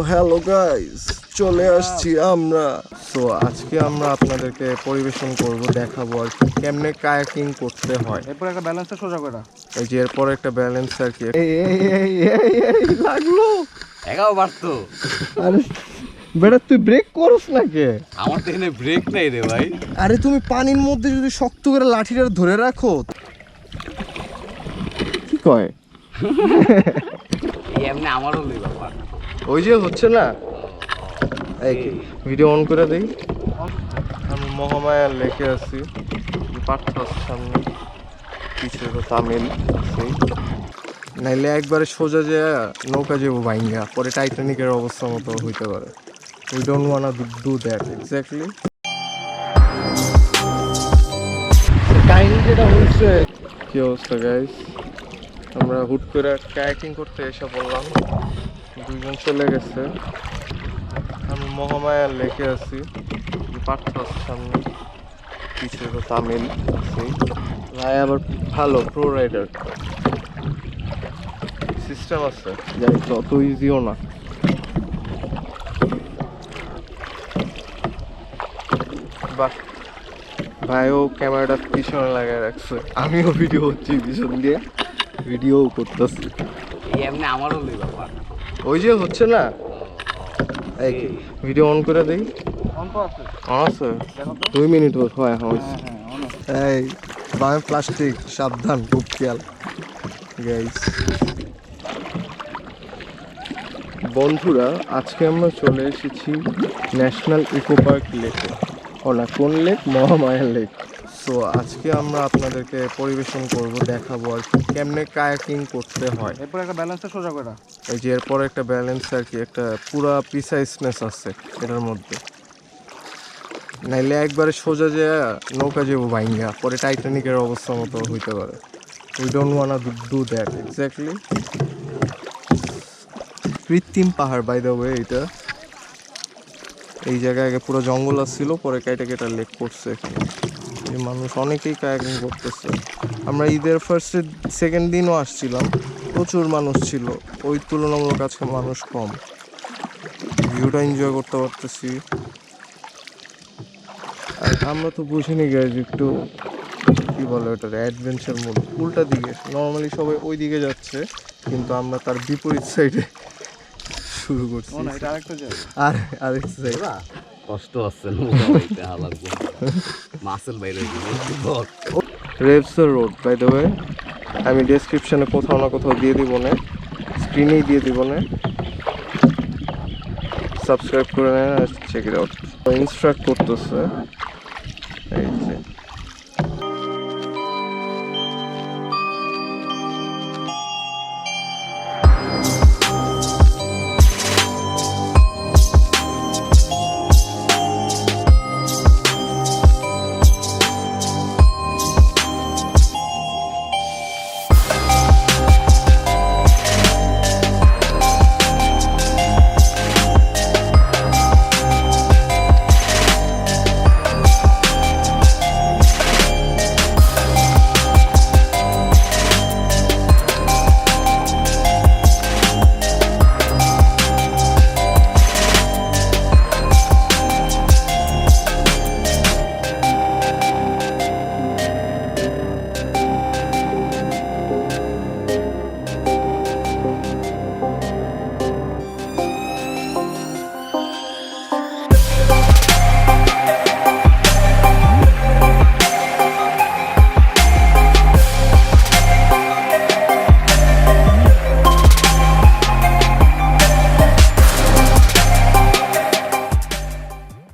Hello guys, চলে আসছি আমরা। সো আজকে আমরা আপনাদেরকে পরিবেশন করব, দেখাবো আর কি কেমনে কায়াকিং করতে হয়। এরপর একটা ব্যালেন্সটা সোজা করা, এই যে এরপর একটা ব্যালেন্স আর কি। এই লাগলো এগাও বাড়তো। আরে বেটা, তুই ব্রেক করস না কে? আমার তো এখানে ব্রেক নেই রে ভাই। আরে তুমি পানির মধ্যে যদি শক্ত করে লাঠিটা ধরে রাখো, কি কয় এমনি আমারও নেই বাবা। ওই যে হচ্ছে না, এই ভিডিও অন করে দেই। আমি মহামায়ার লেকে আছি, পাট্টার সামনে, পিছনে তো তামিল আছেই। নাইলে একবারে সোজা যে নৌকা যাবো ভাইঙ্গা, পরে টাইটানিকের অবস্থা মতো হইতে পারে। We don't ওয়ান্না do that exactly. কাহিনী যেটা হয়েছে, কি অবস্থা গাইস, আমরা হুট করে কায়াকিং করতে এসে বললাম, দুইজন চলে গেছে। আমি মহামায়ার লেকে আছি, পাট্টার সামনে, পিছনে তো তামিল আছেই। ভাই আবার ভালো প্রো রাইডার, সিস্টেম আছে, যাই অত ইজিও না। বাহ, ভাইও ক্যামেরাটা পিছনে লাগায় রাখছে, আমিও ভিডিও হচ্ছি পিছন দিয়ে, ভিডিও করতেছি। এমনি আমারও নেই বাবা। ওই যে হচ্ছে না, এই ভিডিও অন করে দেই। অন তো আছে, অন আছে, দেখো তো। 2 মিনিট হয়। হ্যাঁ অন আছে। এই বামে প্লাস্টিক, সাবধান, খুব খেয়াল গাইস। বন্ধুরা, আজকে আমরা চলে এসেছি ন্যাশনাল ইকো পার্ক লেকে। ও না, কোন লেক? মহামায়া লেক। সো আজকে আমরা আপনাদেরকে পরিবেশন করব, দেখাবো আর কি কেমনে কায়াকিং করতে হয়। এরপর একটা ব্যালেন্সটা সোজা করা, এই যে এরপর একটা ব্যালেন্স আর কি, একটা পুরা প্রিসাইসনেস আছে এটার মধ্যে। নাইলে একবারে সোজা যে নৌকা যাবো ভাইঙ্গা, পরে টাইটানিকের অবস্থা মতো হইতে পারে। We don't ওয়ান্না do that exactly. কৃত্রিম পাহাড় বাই দ্য ওয়ে এটা। এই জায়গায় আগে পুরো জঙ্গল আসছিল, পরে কেটে কেটে লেক করছে এখানে। এই মানুষ অনেকেই কায়াকিং করতেছে। আমরা ঈদের সেকেন্ড দিনও আসছিলাম, প্রচুর মানুষ ছিল, ওই তুলনামূলক আজকে মানুষ কম। ভিউটা এনজয় করতে পারতেছি। আর আমরা তো বুঝিনি গাইজ, একটু কি বলে ওটার, অ্যাডভেঞ্চার মোড। উল্টা দিকে নর্মালি সবাই ওই দিকে যাচ্ছে, কিন্তু আমরা তার বিপরীত সাইডে শুরু করছি। এটা আরেকটা জায়গা। আর আরেক সাইড কষ্ট হচ্ছে নৌকা বাইতে লাগবে, মাসেল বাইরে রেভসের রোড বাই দ্য ওয়ে। আমি ডেসক্রিপশনে কোথাও না কোথাও দিয়ে দিব না, স্ক্রিনেই দিয়ে দিব না, সাবস্ক্রাইব করে নেন আর চেক ইট আউট। ইনস্ট্রাক্ট করতেছে এই যে